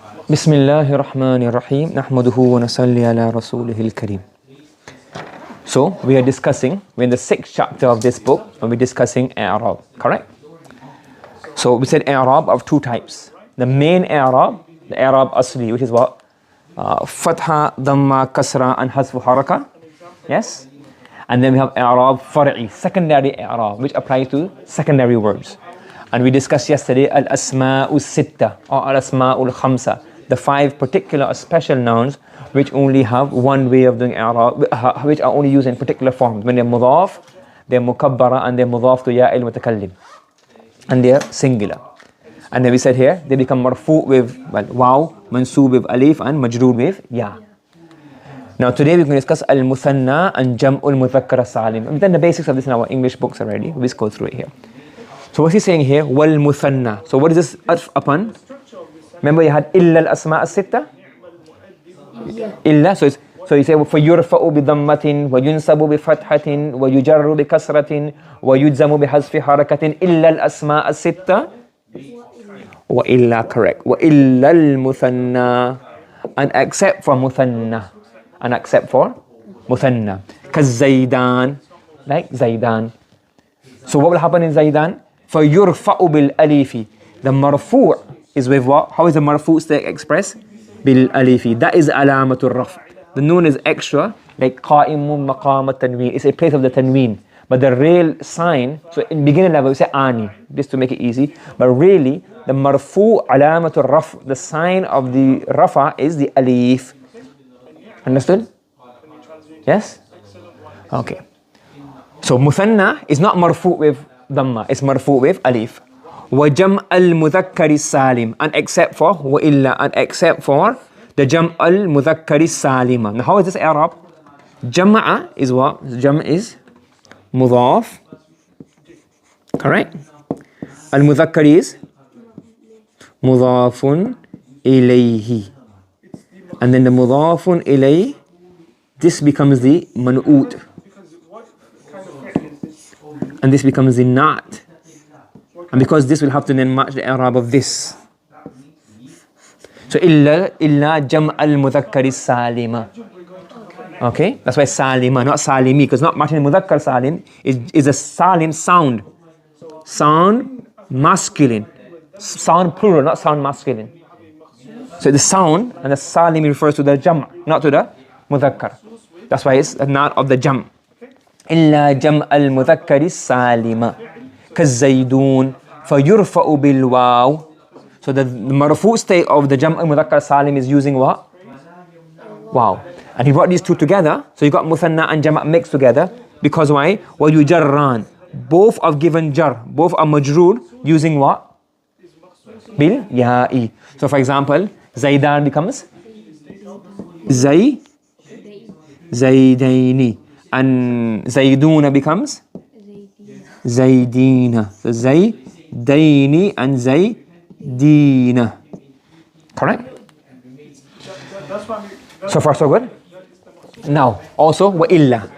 Bismillahir Rahmanir Rahim. Nahmaduhu wa nasalli ala rasulihil kareem. So, we're in the 6th chapter of this book, and we're discussing I'rab, correct? So, we said I'rab of two types. The main I'rab, the I'rab Asli, which is what? Fatha, Dhamma, Kasra, and Hazfu Haraka. Yes? And then we have I'rab Far'i, secondary I'rab, which applies to secondary words. And we discussed yesterday Al-Asma'ul Sitta or Al-Asma'ul Khamsa, the 5 particular or special nouns which only have one way of doing I'rab, which are only used in particular forms. When they're mudhaf, they're mukabbara, and they're mudhaf to ya al-mutakallim. And they're singular. And then we said here, they become marfu' with waw, mansoob with alif, and majroor with ya. Now today we're going to discuss al-muthanna and jam'ul mudhakkar as-salim. We've done the basics of this in our English books already. We'll just go through it here. So what's he saying here? Wal muthanna. So what is this atf upon? Remember you had illa al-asma' as-sitta? Illa. So you say فَيُرْفَأُ بِضَمَّةٍ وَيُنْسَبُ بِفَتْحَةٍ وَيُجَرُّ بِكَسْرَةٍ وَيُجْزَمُ بِحَذْفِ حَرَكَةٍ إِلَّا الْأَسْمَاءَ السِّتَّةِ وَإِلَّا correct. وَإِلَّا الْمُثَنَّى and except for muthanna. And except for muthanna. كَالزَّيْدَانِ like Zaidan. So what will happen in Zaidan? فَيُرْفَأُ بِالْأَلِيفِ the marfu' is with what? How is the marfu' still expressed? Bil-alifi. That is alamatul raf. The noon is extra, like qa'imun maqam at-tanween. It's a place of the tanween. But the real sign, so in beginner level we say ani, just to make it easy. But really, the marfu' alamatul raf, the sign of the rafa is the alif. Understood? Yes? Okay. So muthanna is not marfu' with dhamma, it's marfu' with alif. وَجَمْعَ الْمُذَكَّرِ السَّالِمِ and except for وَإِلَّا and except for the جَمْعَ الْمُذَكَّرِ السَّالِمَ. Now how is this i'rab? Jam'a is what? Jam' is mudhaf, correct? Al-Mudhakkar is mudhafun ilayhi, and then the mudhafun ilayhi, this becomes the man'ut, and this becomes the na'at. And because this will have to then match the i'rab of this. So illa jam' al-mudhakkar salima. Okay? That's why salima, not salimi, because not matching mudhakkar salim is a salim sound. Sound masculine. Sound plural, not sound masculine. So the sound and the salim refers to the jam', not to the mudhakkar. That's why it's not of the jam'. Illa jam' al-mudhakkar salima. كالزيدون فيرفأ بالواو. So the marfu' state of the jam' al-mudhakkar salim is using what? Wow. And he brought these two together. So you got muthanna and jama' mixed together. Because why? وَيُجَرَّان both are given jar. Both are majroor using what? Bil ya'i. So for example, Zaidan becomes Zaidaini. And Zaiduna becomes Zaydina. So Zaydaini and Zaydina. Correct? So far so good? Now, also wa illa.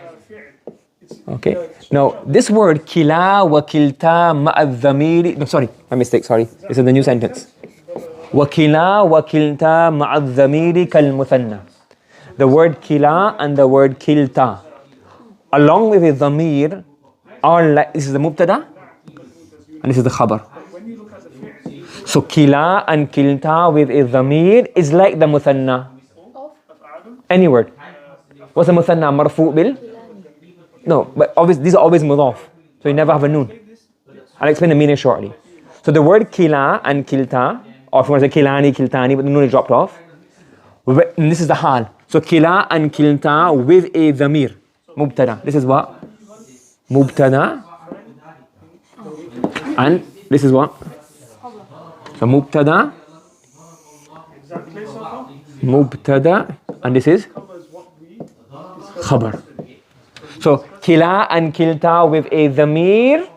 Okay. Now, this word kila wa kilta ma'adh-dhamiri. No, sorry. My mistake, sorry. This is the new sentence. Wa kila wa kilta ma'adh-dhamiri kal-muthanna. The word kila and the word kilta, along with a dhamir, are like, this is the mubtada and this is the khabar. So kila and kilta with a dhamir is like the muthanna. Any word. What's the muthanna? Marfu' bil? No, but obviously these are always mudhaf. So you never have a noon. I'll explain the meaning shortly. So the word kila and kilta, or if you want to say kilani, kiltani, but the noon is dropped off. And this is the hal. So kila and kilta with a dhamir. Mubtada. This is what? Mubtada, and this is what? So mubtada, and this is khabar. So kila and kilta with a dhamir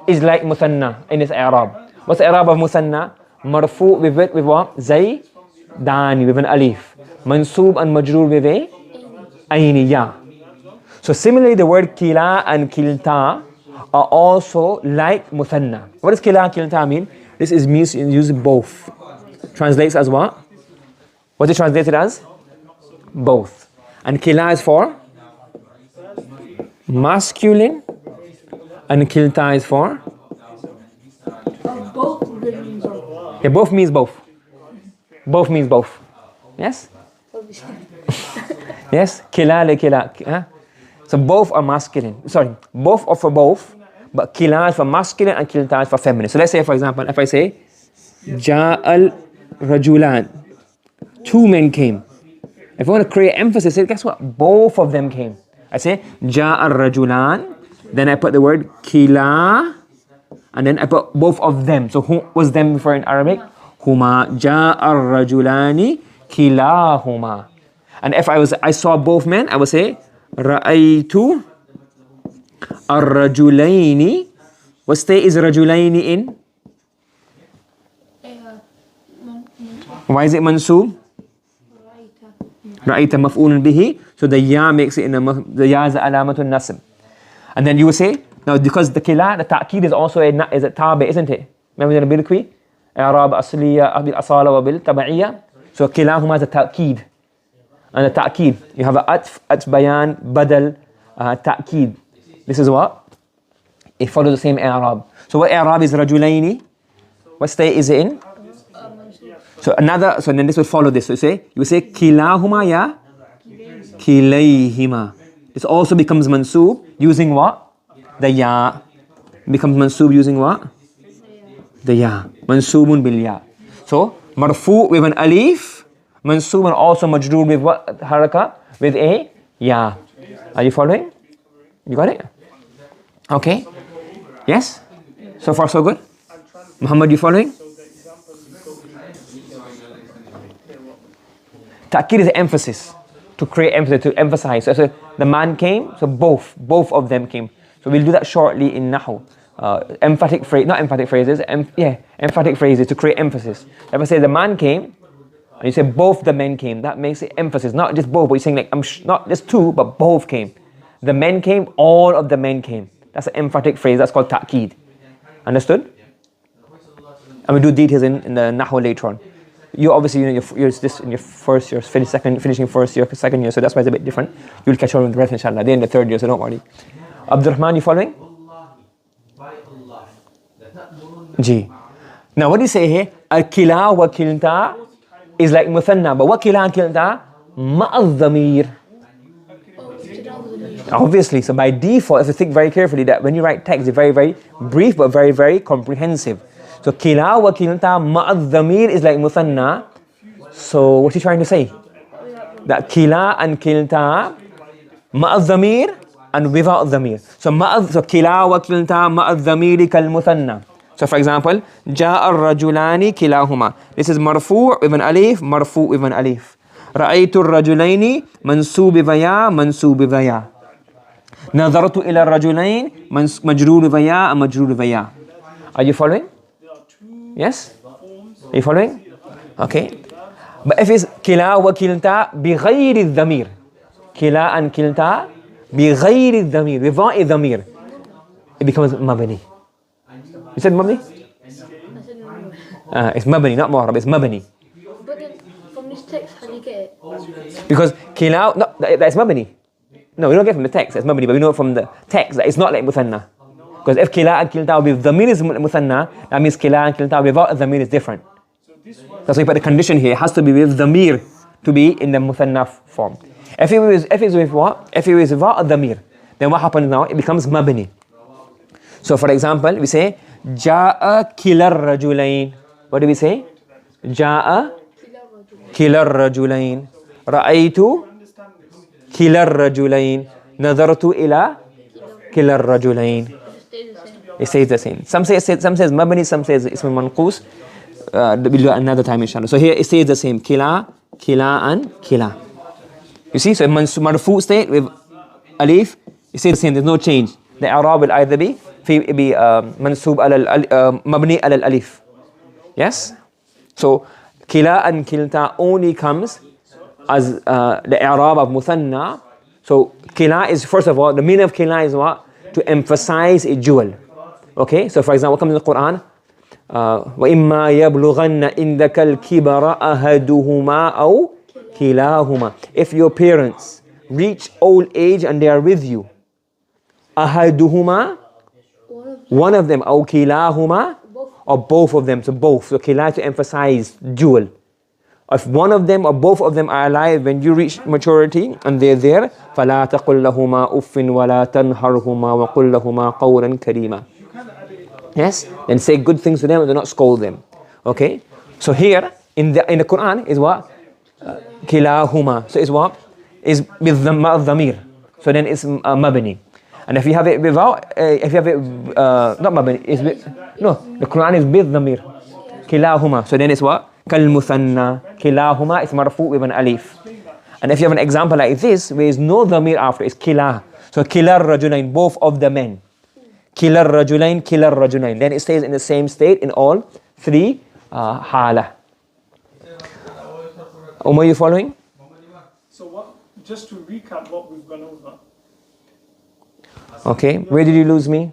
is like muthanna in its i'rab. What's the i'rab of muthanna? Marfu' with it with what? Zaydani with an alif. Mansoob and majroor with a ayniya. So similarly, the word kila and kilta are also like muthanna. What does kila and kilta mean? This is used both. Translates as what? What's it translated as? Both. And kila is for masculine, and kilta is for? Both means both. Yeah, both means both. Both means both. Yes? Yes? Kila le kila. Huh? So both are masculine. Sorry, both are for both, but kila is for masculine and kilta is for feminine. So let's say, for example, if I say, Ja'al rajulan, two men came. If I want to create emphasis, guess what? Both of them came. I say, Ja'al rajulan, then I put the word kila, and then I put both of them. So who was them for in Arabic? Huma. Ja'al rajulani kilahuma. And if I saw both men, I would say, Ra'aytu ar-rajulaini. What state is rajulaini in? Why is it mansoob? Ra'ayta maf'ulun bihi. So the ya makes it in the ya is alamatun nasb. And then you will say, now because the kila, the ta'keed is also is a tabi, isn't it? Remember the bilqi? I'rab asliya, bil asala wa bil taba'iyya. So kilahuma is a ta'keed. And the ta'keed, you have a atf bayan, badal, ta'keed. This is what? It follows the same i'rab. So what i'rab is rajulaini? What state is it in? So then this will follow this. So you say kilahuma ya kilayhima. This also becomes mansoob using what? The ya. Becomes mansoob using what? The ya. Mansoobun bil ya. So marfu with an alif, mansoob and also majroor with what haraka? With a ya. Are you following? You got it? Okay. Yes? So far so good? Muhammad, you following? Ta'kid is emphasis, to create emphasis, to emphasize. So the man came, so both of them came. So we'll do that shortly in Nahu. Emphatic phrase, not emphatic phrases, emphatic phrases to create emphasis. If I say the man came, and you say both the men came, that makes it emphasis, not just both, but you're saying like, not just two, but both came. The men came, all of the men came. That's an emphatic phrase, that's called ta'kid. Understood? And we'll do details in the Nahu later on. You obviously, you're this in your first year, finishing first year, second year, so that's why it's a bit different. You'll catch on with the rest, inshallah. They're in the third year, so don't worry. Abdurrahman, you following? Ji. Now, what do you say here? Al-kila wa kilta is like muthanna, but what kila and kilta? Ma'al dhamir. Obviously, so by default, you have to think very carefully that when you write text, it's very, very brief, but very, very comprehensive. So kila wa kilta ma'ad dhamir is like muthanna. So what's he trying to say? That kila and kilta ma'ad dhamir and without dhamir. So kila wa kilta ma'ad dhamiri kal muthanna. So for example, ja'a ar-rajulani kilahuma. This is marfu' with an alif, marfu' with an alif. Ra'aytu ar-rajulaini mansub bi ya, mansub bi ya. Nadartu ila ar-rajulain majrur bi ya, majrur bi ya. Are you following? Yes? Are you following? Okay. But if it's kila wa kilta bi ghayri dhamir, kila and kilta bi ghayri dhamir, without a dhamir, it becomes mabni. You said mabni? It's mabni, not mu'arab, it's mabni. But then from this text, how do you get it? Because kila, no, that's mabni. No, we don't get it from the text, it's mabni, but we know from the text that it's not like muthanna. Because if kila and kilta with dhamir is muthanna, that means kila and kilta without dhamir is different. That's why we put the condition here. It has to be with dhamir to be in the muthanna form. If it is with what? If it is without dhamir, then what happens now? It becomes mabni. So for example, we say Ja'a kilar rajulain. What do we say? Ja'a kilar rajulain. Ra'aytu kilar rajulain. Nadartu ila kilar rajulain. It says the same. Some says mabni, some says ism manqus. We'll do another time inshallah. So here it says the same. Kila, and kila. You see, so marfu state with alif, it says the same. There's no change. The i'rab will either be mansub mabni al alif. Yes? So kila and kilta only comes as the i'rab of muthanna. So kila is, first of all, the meaning of kila is what? To emphasize a jewel. Okay? So for example, what comes in the Quran? وَإِمَّا يَبْلُغَنَّ إِنْدَكَ الْكِبَرَ أَحَدُهُمَا أَوْ كِلَاهُمَا. If your parents reach old age and they are with you, أَحَدُهُمَا, one of them, أَوْ كِلَاهُمَا, or both of them. So both. So kila to emphasize dual. If one of them or both of them are alive when you reach maturity and they're there, فَلَا تَقُلْ لَهُمَا أُفٍّ وَلَا تَنْهَرْهُمَا وَقُلْ لَهُمَا قَوْلًا كَرِيمًا. Yes? Then say good things to them and do not scold them. Okay? So here in the Quran is what? Kilahuma. So it's what? Is with the dhamir. So then it's mabni. And if you have it without, if you have it not mabni, it's with, no, the Quran is with dhamir. Kilahuma. So then it's what? Kal muthanna. Kilahuma is marfu with an alif. And if you have an example like this, where is no dhamir after, it's kilah. So kilar rajulain, both of the men. Kilar rajulain, kilar rajulain. Then it stays in the same state in all three hala. Are you following? So what? Just to recap what we've gone over. Okay, where did you lose me?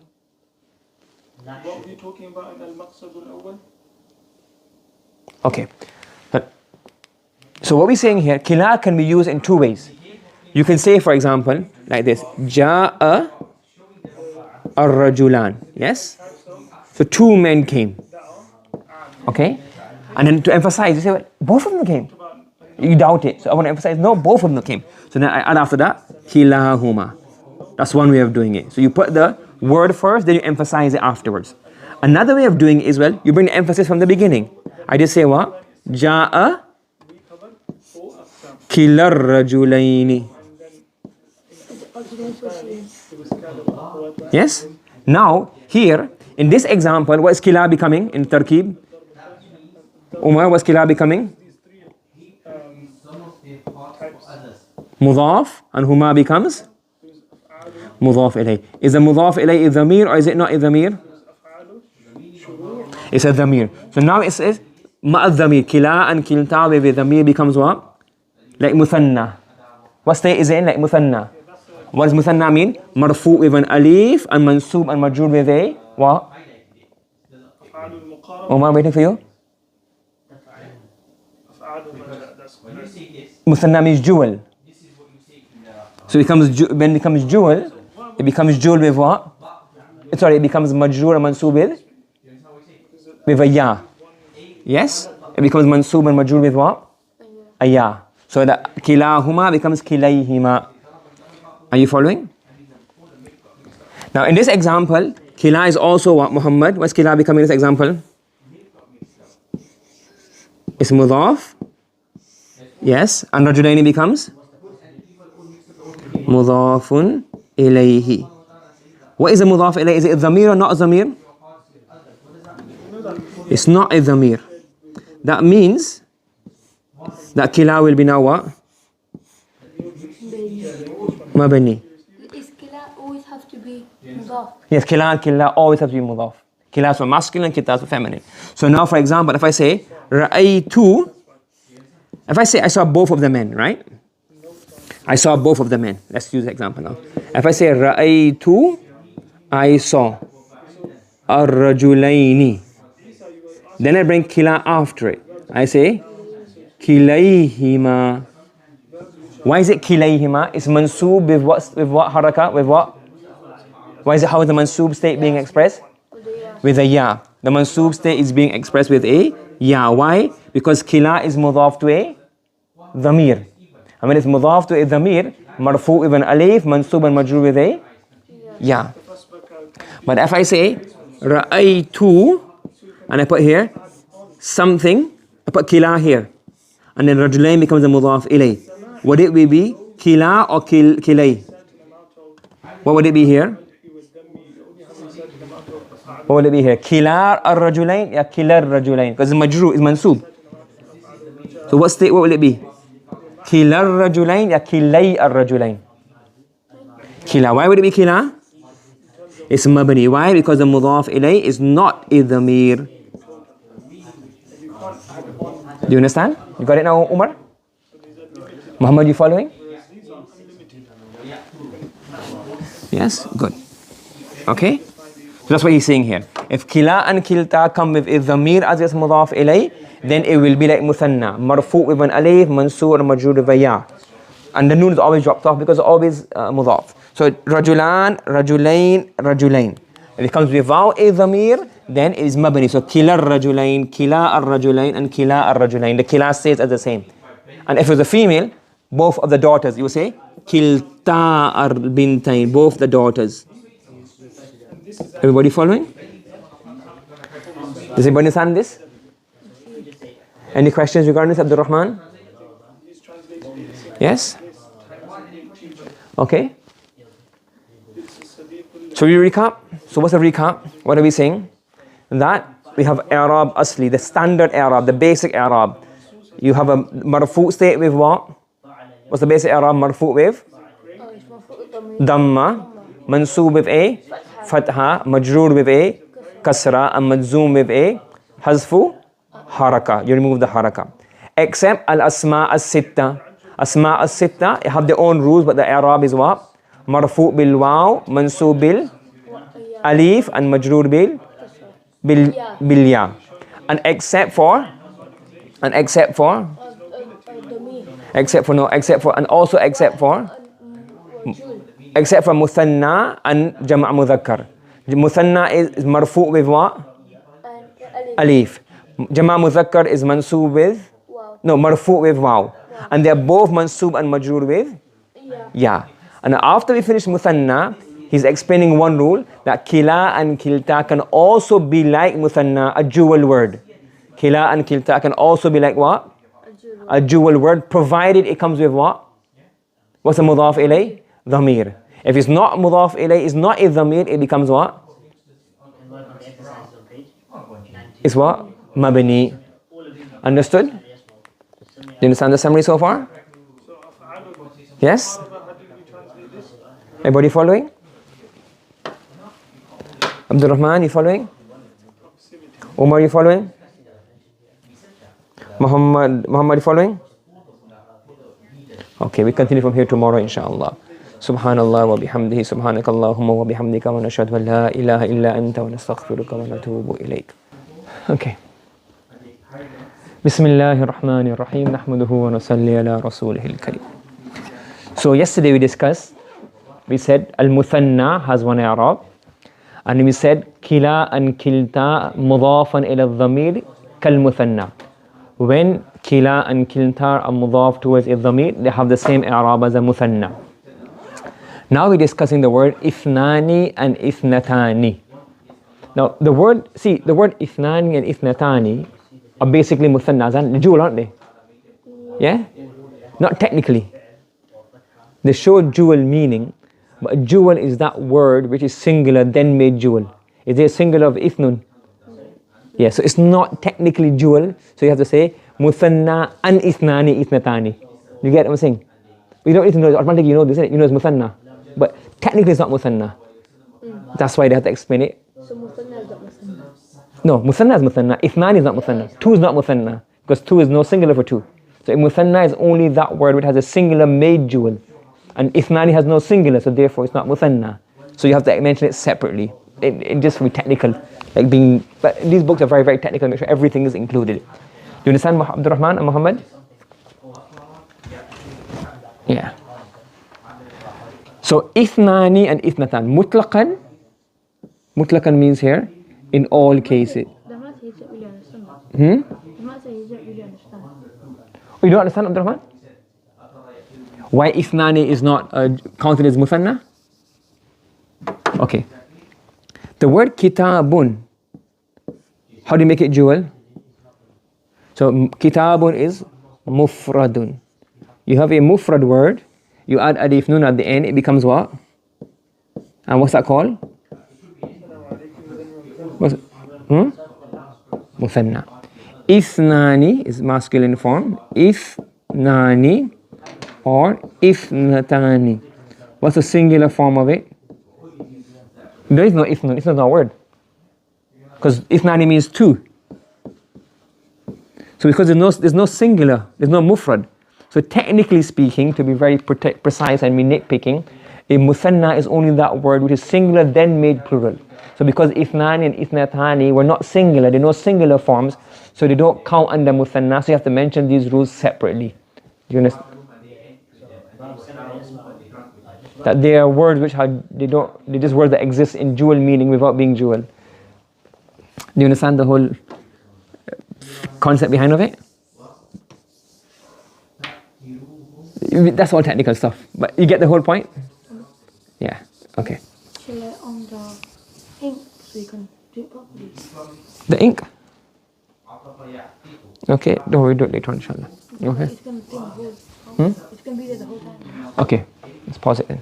What were you talking about in al-maqsad al-awwal? Okay. So what we're saying here, kila can be used in two ways. You can say, for example, like this: Ja'a ar-rajulan. Yes? So two men came. Okay? And then to emphasize, you say, well, both of them came. You doubt it. So I want to emphasize, no, both of them came. So then I add after that, kilahuma. That's one way of doing it. So you put the word first, then you emphasize it afterwards. Another way of doing it is, well, you bring the emphasis from the beginning. I just say what? Ja'a kilar rajulaini. Yes? Now, here, in this example, what is kila becoming in Tarkib? Umar, what's kila becoming? Mudaf, and huma becomes? Mudaf ilay. Is the mudaf ilay a dhamir or is it not a dhamir? It's a dhamir. So now it says, ma'ad dhamir, kila and kilta with a dhamir becomes what? Like muthanna. What state is it in? Like muthanna. What does muthanna mean? Marfu with an alif and mansub and majrur with a what? Omar, waiting for you. Muthanna means jewel. So it becomes, when it becomes jewel, it becomes jewel with what? Sorry, it becomes majrur and mansub with a ya. Yes? It becomes mansub and majrur with what? A ya. So that kilahuma becomes kilayhima. Are you following? Now in this example, kila is also what, Muhammad? What's kila becoming in this example? It's mudaf. Yes. And rajulaini becomes? Mudafun ilayhi. What is a mudaf ilayhi? Is it a dhamir or not a dhamir? It's not a dhamir. That means that kila will be now what? Mabani. Is kila always have to be mudaf? Yes, kila and kila always have to be mudaf. Kila is for masculine, kita is for feminine. So now, for example, if I say ra'aytu, if I say I saw both of the men, right? I saw both of the men. Let's use the example now. If I say ra'aytu, I saw ar-rajulaini. Then I bring kila after it. I say kilayhima. Why is it kilayhima? It's mansoob with what haraka? With what? Why is it, how is the mansoob state being expressed? With a ya. The mansoob state is being expressed with a ya. Why? Because kila is mudaf to a dhamir. And when it's mudaf to a dhamir, marfu with an alif, mansoob and majrur with a ya. But if I say ra'aytu, and I put here something, I put kila here, and then rajulain becomes a mudaf ilay. Would it be kila or kilay? What would it be here? What would it be here? Kilar ar-rajulain or kilar rajulain? Because majrur is mansoob. So what will it be? Kilar rajulain or kilay ar-rajulain? Kila. Why would it be kila? It's mabni. Why? Because the mudaf ilay is not a dhamir. Do you understand? You got it now, Umar? Muhammad, you following? Yes? Good. Okay? that's what he's saying here. If kila and kilta come with a dhamir as its mudaf ilay, then it will be like muthanna, marfu' with an alif, mansur, majrur with a ya. And the noon is always dropped off because it's always mudaf. So rajulan, rajulain, rajulain. If it comes without a dhamir, then it is mabni. So kila ar-rajulain, kila ar-rajulain, and kila ar-rajulain. The kila stays as the same. And if it was a female, both of the daughters, you will say kilta ar-bintain, both the daughters. Everybody following? Does anybody understand this? Any questions regarding this, Abdul Rahman? Yes? Okay. So we recap. So what's the recap? What are we saying? That we have i'rab asli, the standard i'rab, the basic i'rab. You have a marfu state with what? What's the basic i'rab marfu with? Dhamma, mansoob with a fatha, majroor with a kasra, and majzoom with a hazfu haraka. You remove the haraka. Except al-asma as-sitta. Asma as-sitta have their own rules, but the i'rab is what? Marfu bil waw, mansoob bil alif, and majroor bil ya. And except for and muthanna and jama' mudhakkar. Muthanna is marfu' with what? Alif. Jama' mudhakkar is mansoob with? No, marfu' with waw. And they are both mansoob and majroor with? Ya. And after we finish muthanna, he's explaining one rule, that kila and kilta can also be like muthanna, a dual word. Kila and kilta can also be like what? A dual word, provided it comes with what? What's a mudaf ilay? Dhamir. If it's not mudaf ilay, it's not a dhamir, it becomes what? It's what? Mabni. Understood? Do you understand the summary so far? Yes? Everybody following? Abdul Rahman, you following? Umar, you following? Muhammad, you following? Okay, we continue from here tomorrow, inshallah. Subhanallah wa bihamdihi, subhanakallahumma wa bihamdika, wa nashhadu an la ilaha illa anta, wa nastaghfiruka wa natubu ilayk. Okay. Bismillahir Rahmanir Rahim, nahmaduhu wa nusalli ala rasulihil kareem. So yesterday we said al-muthanna has one i'rab, and we said kila and kilta mudafan ila al-dhamir kal-muthanna. When kila and kilta are mudaf towards a dhamir, they have the same i'rab as a muthanna. Now we're discussing the word ithnani and ithnatani. Now the word ithnani and ithnatani are basically muthannas, and dual, aren't they? Yeah? Not technically. They show dual meaning, but dual is that word which is singular then made dual. Is there a singular of ithnun? Yeah, so it's not technically dual, so you have to say muthanna and ithnani ithnatani. You get what I'm saying? You don't need to know, automatically you know this, isn't it? You know it's muthanna. But technically it's not muthanna. That's why they have to explain it. So muthanna is not muthanna? No, muthanna is muthanna. Ithnani is not muthanna. Two is not muthanna, because two is no singular for two. So muthanna is only that word which has a singular made dual. And ithnani has no singular, so therefore it's not muthanna. So you have to mention it separately. It just be technical, but these books are very, very technical. Make sure everything is included. Do you understand, Abdul Rahman and Muhammad? Yeah. So ithnani and ithnatan. Mutlaqan means here in all cases. Oh, you don't understand, Abdul Rahman? Why ithnani is not counted as muthanna? Okay. The word kitabun, how do you make it dual? So kitabun is mufradun. You have a mufrad word, you add alif nun at the end, it becomes what? And what's that called? Muthanna. Ithnani is masculine form. Ithnani or ithnatani. What's the singular form of it? There is no ithnun, it's not a word. Because ithnani means two. So because there's no singular, there's no mufrad. So technically speaking, to be very precise and be nitpicking, A muthanna is only that word which is singular then made plural. So because ithnani and ithnatani were not singular, they're no singular forms, so they don't count under muthanna, so you have to mention these rules separately. Do you understand? That they are words which they're just words that exist in dual meaning without being dual. Do you understand the whole concept behind of it? That's all technical stuff, but you get the whole point? Yeah, okay. Chill it on the ink so you can do it properly. The ink? Okay, don't worry, do it later on, inshallah. Okay. It's going to be the whole It's going to be there the whole time. Okay, let's pause it then.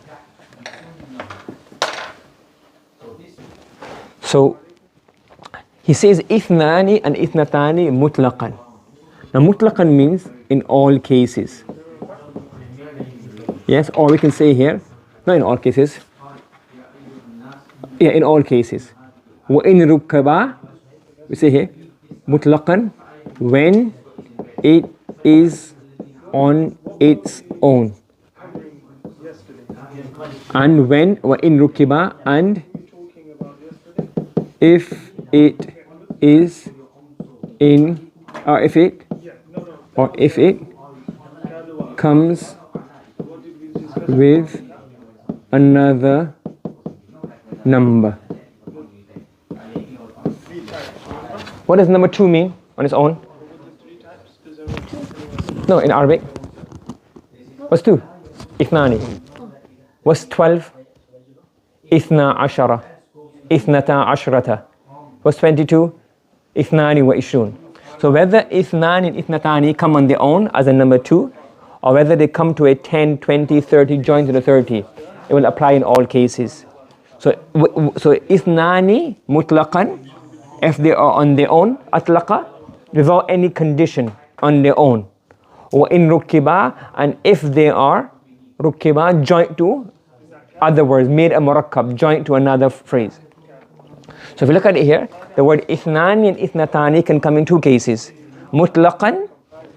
So, he says ithnani and ithnatani mutlaqan. Now mutlaqan means in all cases. Yes, or we can say here, not in all cases. Yeah, in all cases. وَإِن رُكَّبَا, we say here, mutlaqan, when it is on its own. And when, وَإِن رُكِّبَا, and if it is in, or if it comes with another number. What does number 2 mean on its own? No, in Arabic. What's 2? Ithnani. What's 12? Ithna ashara. Ithnata ashrata. What's 22? Ithnani wa ishrun. So whether ithnani and ithnatani come on their own as a number 2, or whether they come to a 10, 20, 30 joined to the 30, it will apply in all cases. So ithnani mutlaqan, if they are on their own, atlaqa, without any condition, on their own. Or in rukkiba, and if they are rukkiba, joint to other words, made a murakkab, joint to another phrase. So if you look at it here, the word ithnani and ithnatani can come in 2 cases. Mutlaqan,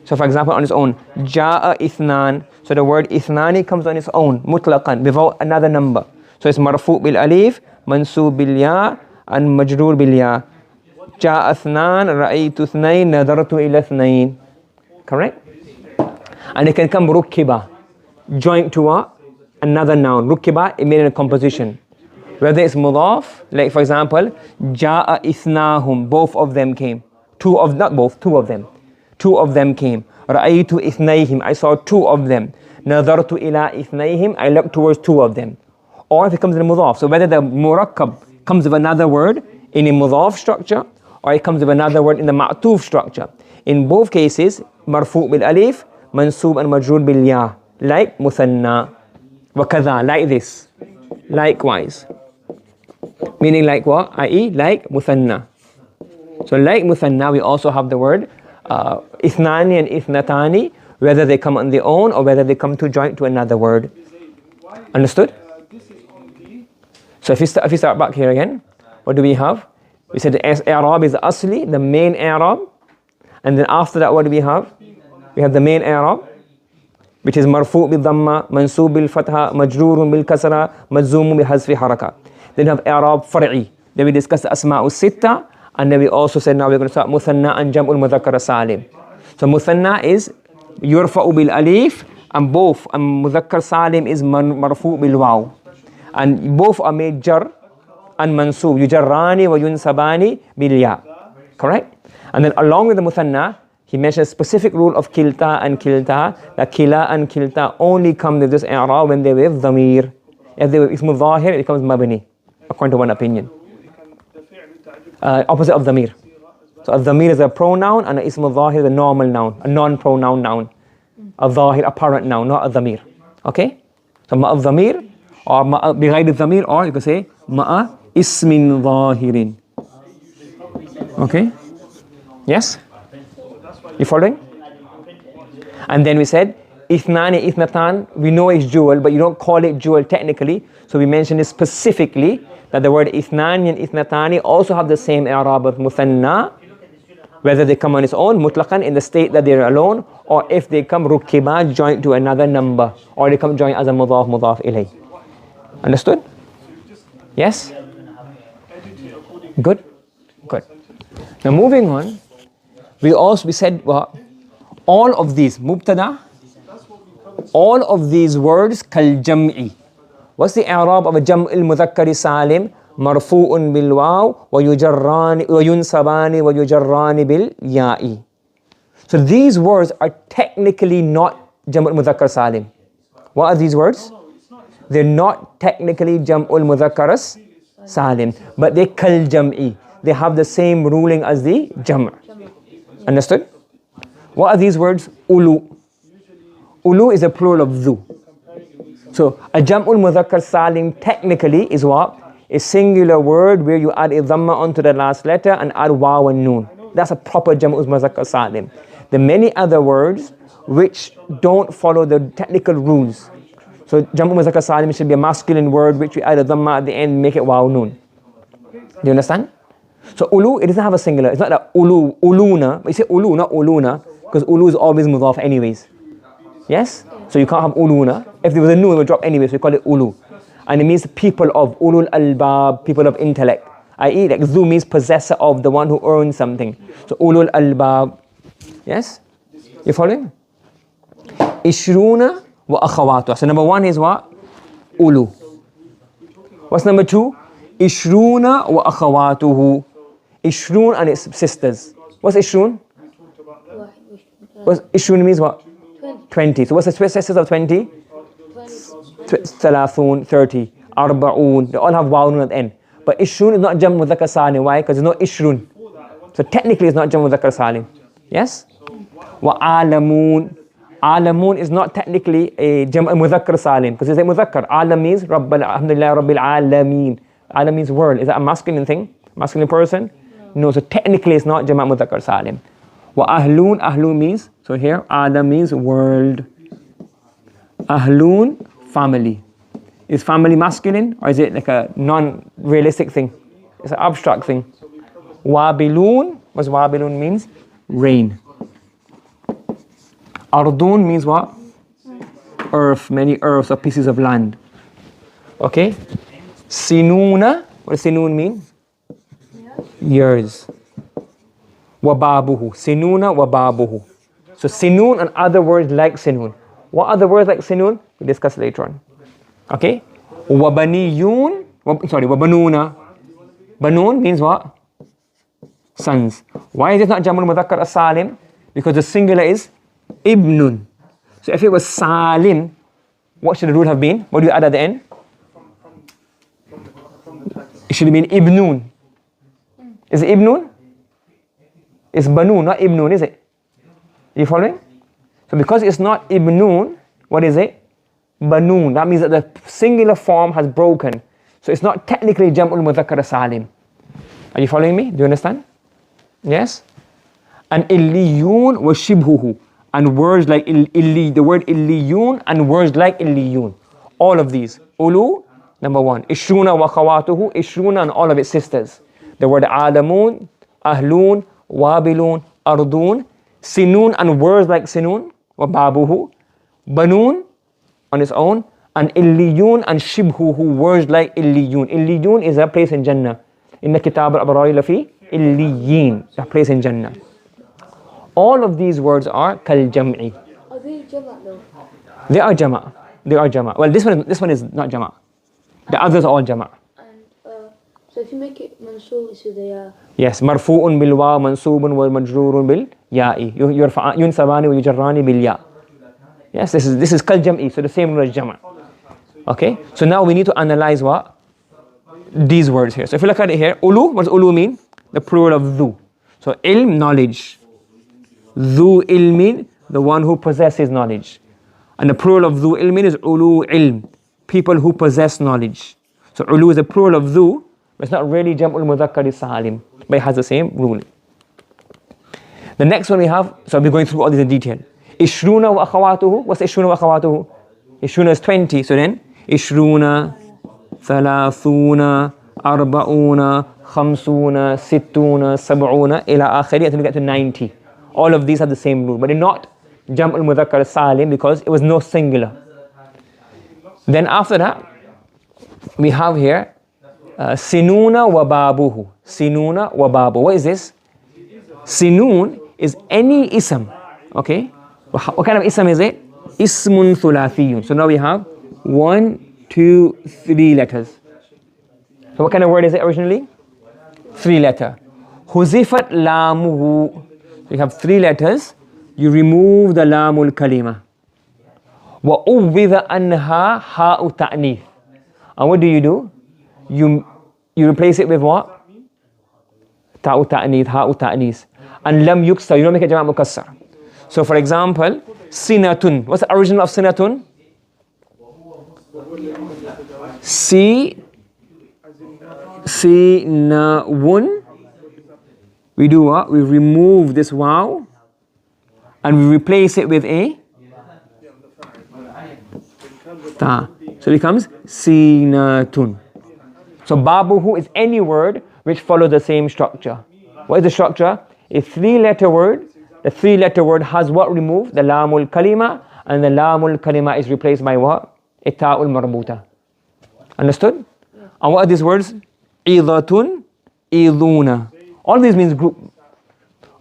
so for example on its own, ja'a ithnan, so the word ithnani comes on its own, mutlaqan, without another number. So it's marfu' bil alif, mansub bil ya, and majroor bil ya. Ja'a ithnan, ra'aytu ithnayn, nadartu ila ithnayn. Correct? And it can come rukkiba, joint to another noun. Rukkiba, it made in a composition. Whether it's mudaf, like for example, ja'a ithnahum, both of them came. Two of them. 2 of them came. Ra'aytu ithnayhim, I saw 2 of them. Nadartu ila ithnayhim, I looked towards 2 of them. Or if it comes in a mudaf, so whether the murakkab comes with another word in a mudaf structure, or it comes with another word in the ma'tuf structure. In both cases, marfu' bil alif, mansub and majroor bil ya, like muthanna. Wa kadha, like this. Likewise. Meaning like what? I.e. like muthanna. So like muthanna, we also have the word ithnani and ithnatani, whether they come on their own or whether they come to joint to another word. Understood? So if you start back here again, what do we have? We said the i'rab is asli, the main i'rab, and then after that what do we have? We have the main i'rab, which is marfu' bil dhamma, mansub bil fatha, majroorun bil kasra, majzoomun bi hazfi haraka. Then we have i'rab far'i. Then we discussed the asma'u sitta, and then we also said now we're going to start muthanna and jam'ul mudhakkar salim. So muthanna is yurfa'u bil alif, and both, and mudhakkar salim is marfu' bil waw. And both are made jar and mansub, yujarrani wa yunsabani bil ya. Correct? And then along with the muthanna, he mentioned a specific rule of kilta and kilta, that kila and kilta only come with this i'rab when they with dhamir. If they with ismu dhahir, it becomes mabni, according to one opinion. Opposite of dhamir. So a dhamir is a pronoun and a ismu dhahir is a normal noun, a non-pronoun noun. A dhahir, apparent noun, not a dhamir. Okay? So ma'a dhamir, or ma'a bighayri dhamir, or you can say ma'a ismin dhahirin. Okay? Yes? You following? And then we said ithnani, ithnatan, we know it's dual, but you don't call it dual technically. So we mentioned it specifically that the word ithnani and ithnatani also have the same i'rab of muthanna, whether they come on its own, mutlaqan, in the state that they're alone, or if they come rukkiba, joint to another number, or they come joint as a mudaf ilayh. Understood? Yes? Good? Good. Now moving on, we said what? All of these, mubtada, all of these words kal jam'i. What's the i'rab of a jam' al-mudhakkar salim? Marfu'un bil waw wa yujarrani wa yunsabani wa yujarrani bil ya'i. So these words are technically not jam' al-mudhakkar salim. What are these words? They're not technically jam' al-mudhakkar salim, but they kal jam'i. They have the same ruling as the jam'. Understood? What are these words? Ulu. Ulu is a plural of dhu. So a jam'ul mudhakkar salim technically is what? A singular word where you add a dhamma onto the last letter and add waw and noon. That's a proper jam'ul mudhakkar salim. The many other words which don't follow the technical rules. So jam'ul mudhakkar salim should be a masculine word which we add a dhamma at the end, make it waw noon. Do you understand? So ulu, it doesn't have a singular. It's not that ulu, uluna. But you say ulu, not uluna, because ulu is always mudhaf anyways. Yes? So you can't have uluna. If there was a noon, it would drop anyway, so we call it ulu. And it means people of, ulul albab, people of intellect. I.e. like zu means possessor of, the one who owns something. So ulul albab. Yes? You following? Ishruna wa akhawatuha. So number one is what? Ulu. What's number two? Ishruna wa akhawatuhu. Ishrun and its sisters. What's Ishrun? Ishrun means what? 20. So what's the sisters of 20? Thalathun, 30. Arba'un. They all have wawun at the end. But Ishrun is not jam' mudhakkar salim. Why? Because there's no Ishrun. So technically it's not jam' mudhakkar salim. Yes? Wa alamun. Alamun is not technically a jam' mudhakkar salim. Because it's a mudhakkar. Alam means alhamdulillah rabbil alameen. Alam means world. Is that a masculine thing? Masculine person? No, so technically it's not jama' mudhakkar salim. Wa ahlun, ahlun means, so here, alam means world. Ahlun, family. Is family masculine or is it like a non-realistic thing? It's an abstract thing. Wabilun, what's wabilun means? Rain. Ardun means what? Earth, many earths or pieces of land. Okay? Sinuna, what does sinun mean? Years. Wababuhu. Sinuna wababuhu. So sinun and other words like sinun. What other words like sinun? We'll discuss later on. Okay? Wabaniyun. Wabanuna. Banun means what? Sons. Why is it not jamul mudhakkar as-salim? Because the singular is ibnun. So if it was salim, what should the rule have been? What do you add at the end? It should have been ibnun. Is it ibnun? It's banun, not ibnun, is it? You following? So because it's not ibnun, what is it? Banun. That means that the singular form has broken. So it's not technically jam'ul mudhakkar salim. Are you following me? Do you understand? Yes? And illiyun wa shibhuhu. And words like the word illiyun and words like illiyun. All of these. Ulu, number one. Ishruna wa khawatuhu. Ishruna and all of its sisters. The word alamun, ahlun, wabilun, ardun, sinun and words like sinun, wa babuhu, banun on its own, and illiyun and shibhuhu, words like illiyun. Illiyun is a place in Jannah. Inna kitab al-abrari lafi illiyin, a place in Jannah. All of these words are kal jam'i. Are they jama' though? They are jama'. They are jama'. Well, this one is not jama'. The others are all jama'. So if you make it mansoob, so they are... Yes, marfu'un bil wa, mansubun wa majrurun bil ya'i. Yunsabani wa yujarrani bil ya'. Yes, this is kal jam'i, so the same word as jama'. Okay, so now we need to analyze what? These words here. So if you look at it here, ulu, what does ulu mean? The plural of dhu. So ilm, knowledge. Dhu ilmin, the one who possesses knowledge. And the plural of dhu ilmin is ulu ilm, people who possess knowledge. So ulu is a plural of dhu. It's not really jam'ul mudhakkar salim, but it has the same ruling. The next one we have, so I'll be going through all these in detail. Ishruna wa akhawatuhu. What's Ishruna wa akhawatuhu? Ishruna is 20, so then Ishruna, Thalathuna, Arba'una, Khamsuna, Sittuna, Sab'una, ila akhiri, until we get to 90. All of these have the same rule, but they're not jam'ul mudhakkar salim because it was no singular. Then after that, we have here Sinuna wa babuhu. Sinuna wa babu. What is this? Sinun is any ism. Okay? What kind of ism is it? Ismun thulathiyun. So now we have 1, 2, 3 letters. So what kind of word is it originally? 3 letter. Huzifat lamuhu. You have 3 letters. You remove the lamul kalima. Wa uwwidha anha ha'u ta'nith. And what do? You replace it with what? Ta'u ta'nith, ha'u ta'nith. And lam yuksar. You don't make it jama' mukassar. So for example, sinatun. What's the original of sinatun? Sinawun. We do what? We remove this waw and we replace it with a ta. So it becomes sinatun. So babuhu is any word which follows the same structure. What is the structure? A 3-letter word. The 3-letter word has what removed? The lamul kalima, and the lamul kalima is replaced by what? Ita'ul marbuta. Understood? And what are these words? Idatun, iduna. All these means group.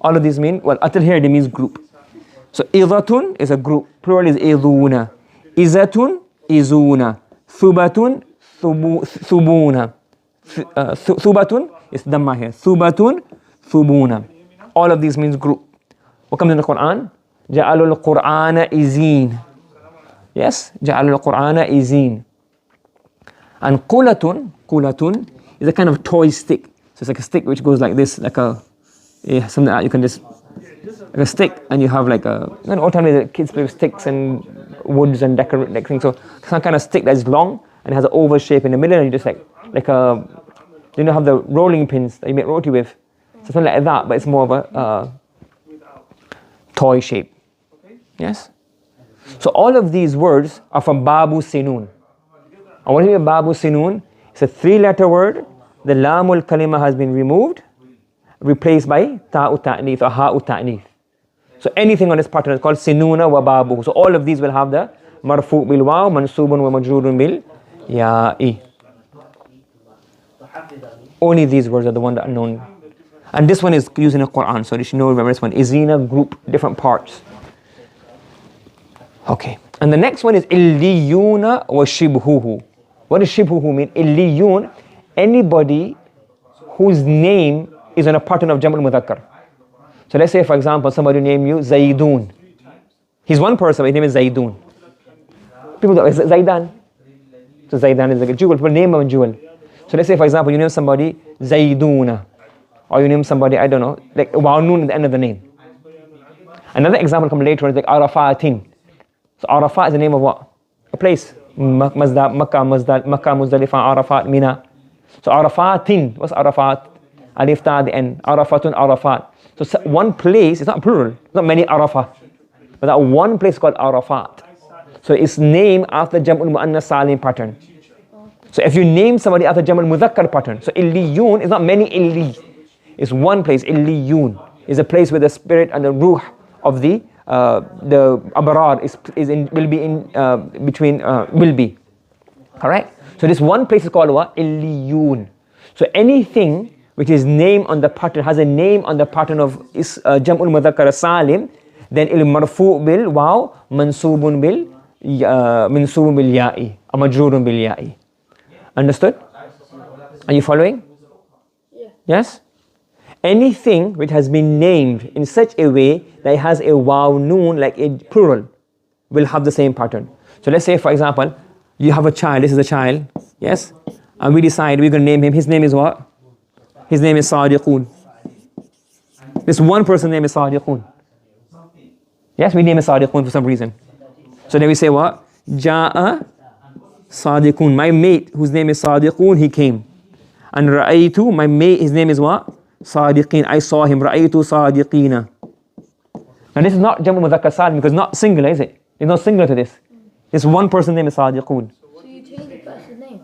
All of these mean, well, until here they means group. So idatun is a group. Plural is iduna. Izatun, izuna. Thubatun, thubuna. Thubatun is dhamma here. Thubatun, thubuna. All of these means group. What comes in the Quran? Ja'alul Qur'ana izin. Yes? Ja'alul Qur'ana izin. And qulatun is a kind of toy stick. So it's like a stick which goes like this, like something that you can just, like a stick, and you have like all time the kids play with sticks and woods and decorate like things. So some kind of stick that's long and has an oval shape in the middle, and you just have the rolling pins that you make roti with. So something like that, but it's more of a toy shape. Yes? So all of these words are from Babu Sinun. And what is Babu Sinun? It's a 3-letter word. The lamul kalima has been removed, replaced by ta'u ta'nith or ha'u ta'nith. So anything on this pattern is called sinuna wa babu. So all of these will have the marfu' bil waw, mansubun wa majrurun bil ya'i. Only these words are the ones that are known. And this one is used in the Quran, so you should know, remember this one. Izina, group, different parts. Okay. And the next one is illiyuna wa shibhuhu. What does shibhuhu mean? Illiyun, anybody whose name is on a pattern of Jam'ul Mudhakkar. So let's say, for example, somebody name you Zaidun. He's one person, but his name is Zaidun. People go, Zaidan. So Zaidan is like a jewel, people name him a jewel. So let's say, for example, you name somebody Zaiduna. Or you name somebody, I don't know, like Wa'nun at the end of the name. Another example come later on is like Arafatin. So Arafat is the name of what? A place. Makkah, Muzdalifah, Arafat, Mina. So Arafatin, what's Arafat? Alif ta at the end. Arafatun, Arafat. So one place, it's not plural, it's not many Arafah. But that one place is called Arafat. So it's named after Jam'ul Mu'annas Salim pattern. So if you name somebody after Jam'ul Mudhakkar pattern, so Illiyun is not many Illi. It's one place. Illiyun is a place where the spirit and the ruh of the abrar will be. Correct? So this one place is called what? Illiyun. So anything which is named on the pattern, has a name on the pattern of Jam'ul Mudhakkar Salim, then il marfu' bil waw, mansubun bil ya'i, or majrurun bil ya'i. Understood? Are you following? Yeah. Yes? Anything which has been named in such a way that it has a waw noon, like a plural, will have the same pattern. So let's say, for example, you have a child, this is a child, yes? And we decide we're going to name him, his name is what? His name is Sadiqun. This one person's name is Sadiqun. Yes, we name him Sadiqun for some reason. So then we say what? Ja'a Sadiqun. My mate, whose name is Sadiqun, he came. And Ra'aytu, my mate, his name is what? Sadiqin. I saw him. Ra'aytu Sadiqina. Now this is not Jam'u Mudhakkar Salim because not singular, is it? There's no singular to this. This one person's name is Sadiqun. So you change the person's name?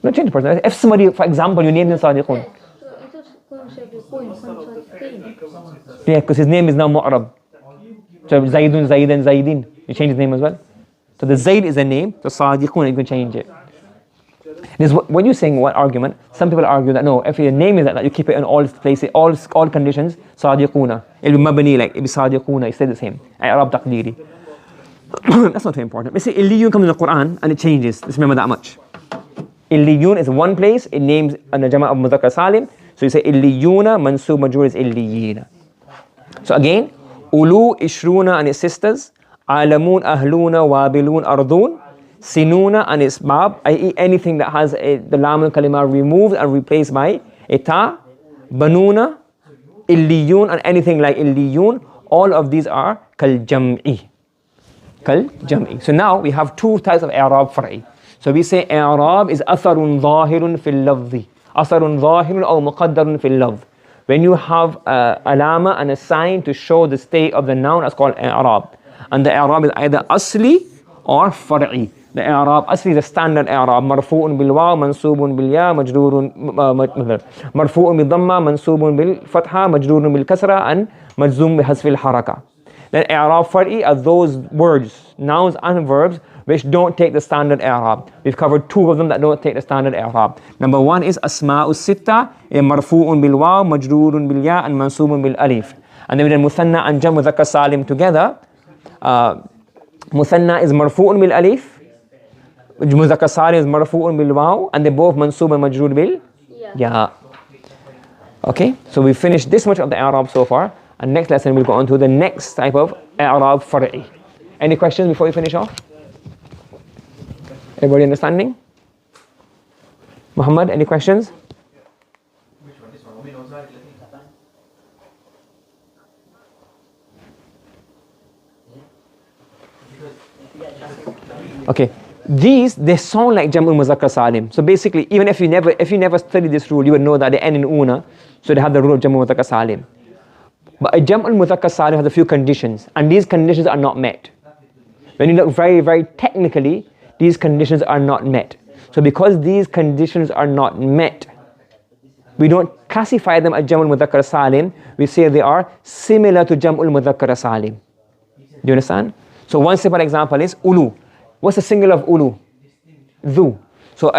No, change the person. If somebody, for example, you name him Sadiqun. Yeah, because his name is now Mu'rab. So Zaidun, Zaidan, Zaidin. You change his name as well. So the Zaid is a name, so Sadiqun, you can change it. When you're saying what argument, some people argue that no, if your name is that you keep it in all places, all conditions, sadiquna. It'll be mabni, like it'll be sadiquna, it stays the same. I'rab taqdiri. That's not too important. Let's say illiyun comes in the Quran and it changes. Just remember that much. Illiyun is one place, it names an jama' of mudhakkar salim. So you say illiyuna, mansub majrur is illiyina. So again, ulu, ishruna and its sisters, alamun, ahluna, wabilun, ardun, sinuna and its bab, i.e. anything that has the lam al-kalima removed and replaced by a ta, banuna, illiyun and anything like illiyun, all of these are kal jam'i. Kal jam'i. So now we have two types of i'rab far'i. So we say i'rab is atharun zahirun fil lafzi. Atharun zahirun or muqaddarun fil lafz. When you have a lama and a sign to show the state of the noun, that's called i'rab. And the i'rab is either asli or far'i. The i'rab asli is a standard i'rab. Marfu'un bil waw, mansubun bil ya, majrurun marfu'un bil dhamma, mansubun bil fatha, majrurun bil kasra and majzum bi hasfil haraka. Then i'rab far'i are those words, nouns and verbs which don't take the standard i'rab. We've covered two of them that don't take the standard i'rab. Number one is asma'us sitta, marfu'un bil waw, majrurun bil ya and mansubun bil alif. And then we did muthanna and jam' mudhakkar salim together. Muthanna is marfu'un bil alif, mudhakkar salim is marfu'un bil waw, and they both mansub and majrur bil ya. Okay, so we finished this much of the i'rab so far. And next lesson we'll go on to the next type of i'rab far'i. Any questions before we finish off? Everybody understanding? Muhammad, any questions? Okay, these they sound like jam'ul mudhakkar salim. So basically, even if you never study this rule, you would know that they end in una, so they have the rule of jam'ul mudhakkar salim. But a jam'ul mudhakkar salim has a few conditions, and these conditions are not met. When you look very, very technically, these conditions are not met. So because these conditions are not met, we don't classify them as jam'ul mudhakkar salim. We say they are similar to jam'ul mudhakkar salim. Do you understand? So one simple example is ulu. What's the singular of ulu? Dhu. So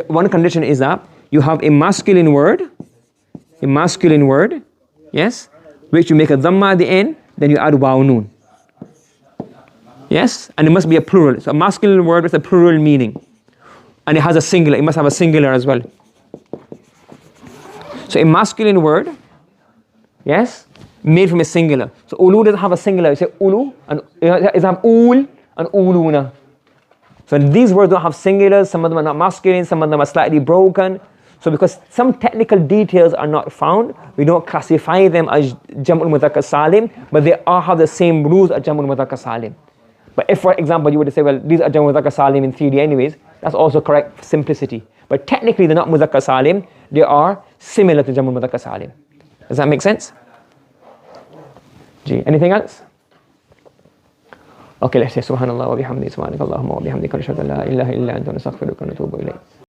one condition is that you have a masculine word, yes, which you make a dhamma at the end, then you add waw noon. Yes, and it must be a plural. So a masculine word with a plural meaning, and it has a singular. It must have a singular as well. So a masculine word, yes, made from a singular. So ulu doesn't have a singular. You say ulu, and it have ul and uluna. So these words don't have singulars. Some of them are not masculine. Some of them are slightly broken. So because some technical details are not found, we don't classify them as jam'ul mudhakkar salim, but they all have the same rules as jam'ul mudhakkar salim. But if, for example, you were to say, well, these are jam'ul mudhakkar salim in 3D anyways, that's also correct for simplicity. But technically, they're not mudhakkar salim. They are similar to jam'ul mudhakkar salim. Does that make sense? Gee, anything else? Okay, let's say subhanallah wa bihamdi subhanakallahumma wa bihamdika nashhadu an la ilaha illa anta nastaghfiruka wa natubu ilayk.